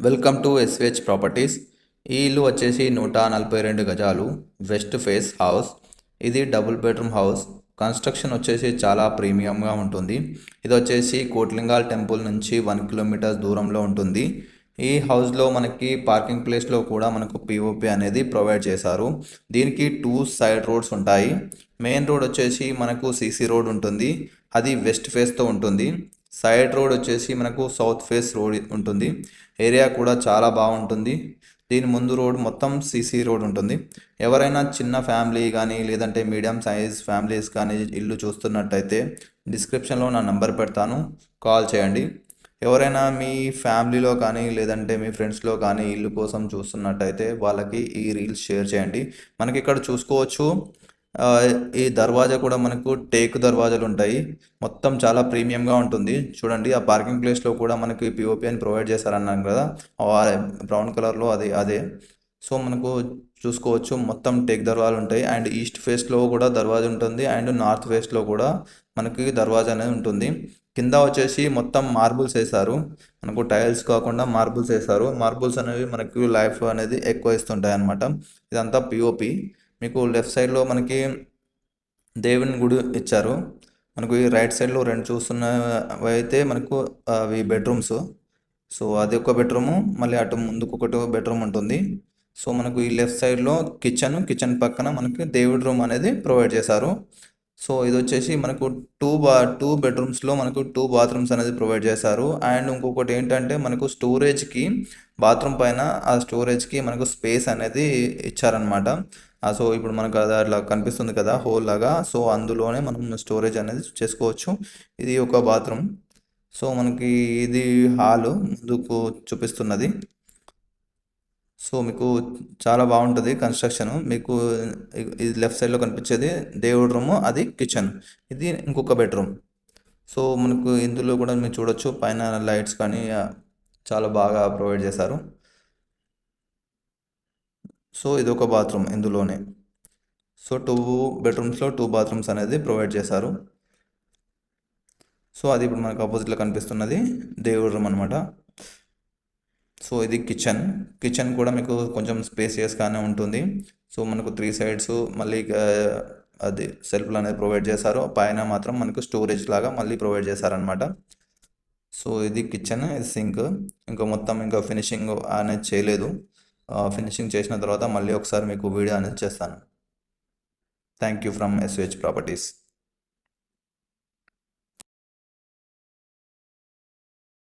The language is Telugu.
Welcome to ఎస్విహెచ్ properties. ఈ ఇల్లు వచ్చేసి 142 గజాలు, వెస్ట్ ఫేస్ హౌస్. ఇది డబుల్ బెడ్రూమ్ హౌస్. కన్స్ట్రక్షన్ వచ్చేసి చాలా ప్రీమియంగా ఉంటుంది. ఇది వచ్చేసి కోట్లింగాల్ టెంపుల్ నుంచి 1 కిలోమీటర్స్ దూరంలో ఉంటుంది. ఈ హౌస్లో మనకి పార్కింగ్ ప్లేస్లో కూడా మనకు పిఓపి అనేది ప్రొవైడ్ చేశారు. దీనికి 2 సైడ్ రోడ్స్ ఉంటాయి. మెయిన్ రోడ్ వచ్చేసి మనకు సీసీ రోడ్ ఉంటుంది, అది వెస్ట్ ఫేస్తో ఉంటుంది. సైడ్ రోడ్ వచ్చేసి మనకు సౌత్ ఫేస్ రోడ్ ఉంటుంది. ఏరియా కూడా చాలా బాగుంటుంది. దీని ముందు రోడ్ మొత్తం సీసీ రోడ్ ఉంటుంది. ఎవరైనా చిన్న ఫ్యామిలీ కానీ లేదంటే మీడియం సైజ్ ఫ్యామిలీస్ కానీ ఇల్లు చూస్తున్నట్టయితే డిస్క్రిప్షన్లో నా నంబర్ పెడతాను, కాల్ చేయండి. ఎవరైనా మీ ఫ్యామిలీలో కానీ లేదంటే మీ ఫ్రెండ్స్లో కానీ ఇల్లు కోసం చూస్తున్నట్టయితే వాళ్ళకి ఈ రీల్స్ షేర్ చేయండి. మనకి ఇక్కడ చూసుకోవచ్చు, ఈ దర్వాజా కూడా మనకు టేక్ దర్వాజాలు ఉంటాయి. మొత్తం చాలా ప్రీమియంగా ఉంటుంది. చూడండి, ఆ పార్కింగ్ ప్లేస్లో కూడా మనకి పిఓపి అని ప్రొవైడ్ చేశారన్నాను కదా, బ్రౌన్ కలర్లో అదే. సో మనకు చూసుకోవచ్చు, మొత్తం టేక్ దర్వాజాలు ఉంటాయి. అండ్ ఈస్ట్ ఫేస్లో కూడా దర్వాజా ఉంటుంది, అండ్ నార్త్ ఫేస్లో కూడా మనకి దర్వాజా అనేది ఉంటుంది. కింద వచ్చేసి మొత్తం మార్బుల్స్ వేశారు. మనకు టైల్స్ కాకుండా మార్బుల్స్ వేశారు. మార్బుల్స్ అనేవి మనకు లైఫ్ అనేది ఎక్కువ ఇస్తుంటాయి అన్నమాట. ఇదంతా పిఓపి. మీకు లెఫ్ట్ సైడ్లో మనకి దేవుని గుడి ఇచ్చారు. మనకు ఈ రైట్ సైడ్లో 2 చూస్తున్నవి అయితే మనకు అవి బెడ్రూమ్స్. సో అది ఒక బెడ్రూము, మళ్ళీ అటు ముందుకు ఒకటి బెడ్రూమ్ ఉంటుంది. సో మనకు ఈ లెఫ్ట్ సైడ్లో కిచెన్ పక్కన మనకి దేవుడి రూమ్ అనేది ప్రొవైడ్ చేశారు. సో ఇది వచ్చేసి మనకు 2 బెడ్రూమ్స్లో మనకు 2 బాత్రూమ్స్ అనేది ప్రొవైడ్ చేశారు. అండ్ ఇంకొకటి ఏంటంటే మనకు స్టోరేజ్కి, బాత్రూమ్ పైన ఆ స్టోరేజ్కి మనకు స్పేస్ అనేది ఇచ్చారనమాట. సో ఇప్పుడు మనకు అది అట్లా కనిపిస్తుంది కదా హోల్ లాగా, సో అందులోనే మనం స్టోరేజ్ అనేది చేసుకోవచ్చు. ఇది ఒక బాత్రూమ్. సో మనకి ఇది హాలు ముందుకు చూపిస్తున్నది. సో మీకు చాలా బాగుంటుంది కన్స్ట్రక్షన్. మీకు ఇది లెఫ్ట్ సైడ్లో కనిపించేది దేవుడి రూము, అది కిచెన్, ఇది ఇంకొక బెడ్రూమ్. సో మనకు ఇందులో కూడా మీరు చూడొచ్చు, పైన లైట్స్ కానీ చాలా బాగా ప్రొవైడ్ చేశారు. సో ఇది ఒక బాత్రూమ్ ఇందులోనే. సో 2 బెడ్రూమ్స్లో 2 బాత్రూమ్స్ అనేది ప్రొవైడ్ చేశారు. సో అది ఇప్పుడు మనకు ఆపోజిట్లో కనిపిస్తున్నది దేవుడి రూమ్ అనమాట. సో ఇది కిచెన్ కూడా మీకు కొంచెం స్పేసియస్గానే ఉంటుంది. సో మనకు 3 సైడ్స్ మళ్ళీ అది సెల్ఫ్లు అనేది ప్రొవైడ్ చేశారు. పైన మాత్రం మనకు స్టోరేజ్ లాగా మళ్ళీ ప్రొవైడ్ చేశారనమాట. సో ఇది కిచెన్, ఇది సింక్. ఇంకా మొత్తం ఇంకా ఫినిషింగ్ అనేది చేయలేదు. ఫినిషింగ్ చేసిన తర్వాత మళ్ళీ ఒకసారి మీకు వీడియో అనేది చేస్తాను. Thank you from ఎస్విహెచ్ properties.